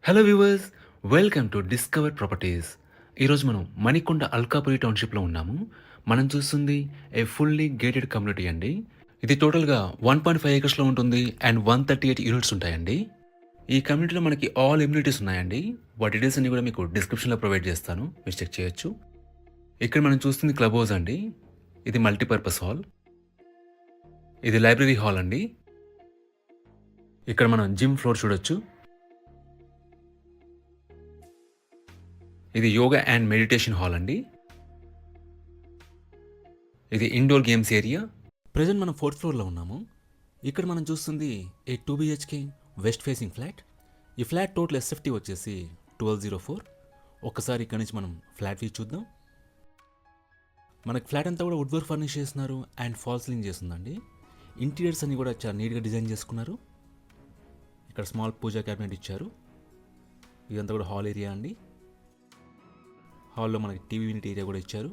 Hello viewers, welcome to discover properties. ఈరోజు మనం మణికొండ అల్కాపురి టౌన్‌షిప్‌లో ఉన్నాము. మనం చూస్తుంది ఏ ఫుల్లీ గేటెడ్ కమ్యూనిటీ అండి. ఇది టోటల్‌గా 1.5 ఏకర్స్‌లో ఉంటుంది అండ్ 138 యూనిట్స్ ఉంటాయండి. ఈ కమ్యూనిటీలో మనకి ఆల్ ఎమ్యూనిటీస్ ఉన్నాయండి. వాటి డీటెయిల్స్ అన్ని కూడా మీకు డిస్క్రిప్షన్‌లో ప్రొవైడ్ చేస్తాను. మీరు చెక్ చేయొచ్చు. ఇక్కడ మనం చూస్తుంది క్లబ్ హౌస్ అండి. ఇది మల్టీపర్పస్ హాల్. ఇది లైబ్రరీ హాల్ అండి. ఇక్కడ మనం జిమ్ ఫ్లోర్ చూడొచ్చు. ఇది యోగా అండ్ మెడిటేషన్ హాల్ అండి. ఇది ఇండోర్ గేమ్స్ ఏరియా. ప్రెజెంట్ మనం 4th ఫ్లోర్‌లో ఉన్నాము. ఇక్కడ మనం చూస్తుంది ఏ 2 BHK వెస్ట్ ఫేసింగ్ ఫ్లాట్. ఈ ఫ్లాట్ టోటల్ ఎస్ఎఫ్టీ వచ్చేసి 1204. ఒక్కసారి ఇక్కడ నుంచి మనం ఫ్లాట్ వ్యూ చూద్దాం. మనకి ఫ్లాట్ అంతా కూడా వుడ్ వర్క్ ఫర్నిష్ చేస్తున్నారు అండ్ ఫాల్ సీలింగ్ చేస్తుందండి. ఇంటీరియర్స్ అన్ని కూడా చాలా నీట్గా డిజైన్ చేసుకున్నారు. ఇక్కడ స్మాల్ పూజా క్యాబినెట్ ఇచ్చారు. ఇదంతా కూడా హాల్ ఏరియా అండి. హాల్లో మనకి టీవీ యూనిట్ ఏరియా కూడా ఇచ్చారు.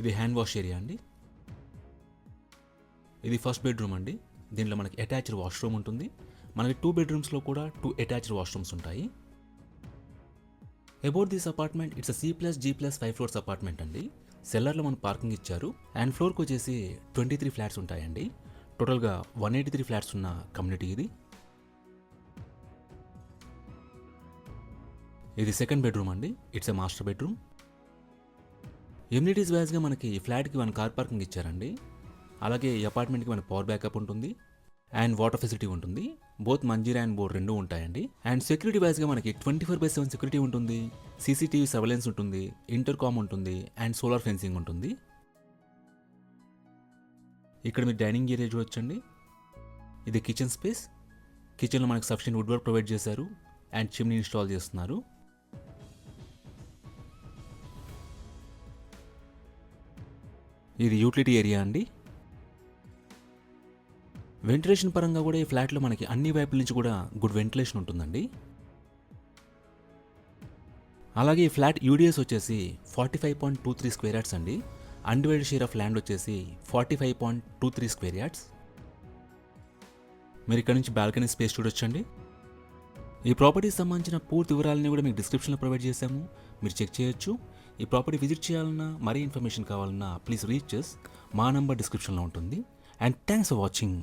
ఇది హ్యాండ్ వాష్ ఏరియా అండి. ఇది ఫస్ట్ బెడ్రూమ్ అండి. దీంట్లో మనకి అటాచ్డ్ వాష్రూమ్ ఉంటుంది. మనకి 2 బెడ్రూమ్స్లో కూడా 2 అటాచ్డ్ వాష్రూమ్స్ ఉంటాయి. About this apartment it's C+G+5 floors apartment అండి. సెల్లర్లో మన పార్కింగ్ ఇచ్చారు అండ్ ఫ్లోర్కి వచ్చేసి 23 ఫ్లాట్స్ ఉంటాయండి. టోటల్గా 183 ఫ్లాట్స్ ఉన్న కమ్యూనిటీ ఇది. ఇది సెకండ్ బెడ్రూమ్ అండి. It's a master bedroom. Amenities వైజ్గా మనకి ఫ్లాట్కి 1 కార్ పార్కింగ్ ఇచ్చారండి. అలాగే ఈ అపార్ట్మెంట్కి మన పవర్ బ్యాకప్ ఉంటుంది అండ్ వాటర్ ఫెసిలిటీ ఉంటుంది. బోత్ మంజీరా అండ్ బోర్ రెండు ఉంటాయండి. అండ్ సెక్యూరిటీ వైజ్గా మనకి 24/7 సెక్యూరిటీ ఉంటుంది. CCTV సర్వేలెన్స్ ఉంటుంది, ఇంటర్కామ్ ఉంటుంది అండ్ సోలార్ ఫెన్సింగ్ ఉంటుంది. ఇక్కడ మీరు డైనింగ్ ఏరియా చూడొచ్చండి. ఇది కిచెన్ స్పేస్. కిచెన్లో మనకి సఫిషియెంట్ వుడ్ వర్క్ ప్రొవైడ్ చేశారు అండ్ చిమ్నీ ఇన్స్టాల్ చేస్తున్నారు. ఇది యూటిలిటీ ఏరియా అండి. వెంటిలేషన్ పరంగా కూడా ఈ ఫ్లాట్లో మనకి అన్ని వైపుల నుంచి కూడా గుడ్ వెంటిలేషన్ ఉంటుందండి. అలాగే ఈ ఫ్లాట్ యూడిఎస్ వచ్చేసి 45.23 స్క్వేర్ యార్డ్స్ అండి. అన్డివైడెడ్ షేర్ ఆఫ్ ల్యాండ్ వచ్చేసి 45.23 స్క్వేర్ యార్డ్స్. మీరు ఇక్కడ నుంచి బాల్కనీ స్పేస్ చూడొచ్చండి. ఈ ప్రాపర్టీకి సంబంధించిన పూర్తి వివరాలని కూడా మీకు డిస్క్రిప్షన్లో ప్రొవైడ్ చేశాము. మీరు చెక్ చేయొచ్చు. ఈ ప్రాపర్టీ విజిట్ చేయాలన్నా మరీ ఇన్ఫర్మేషన్ కావాలన్నా ప్లీజ్ రీచ్ us. మా నంబర్ డిస్క్రిప్షన్లో ఉంటుంది. And thanks for watching.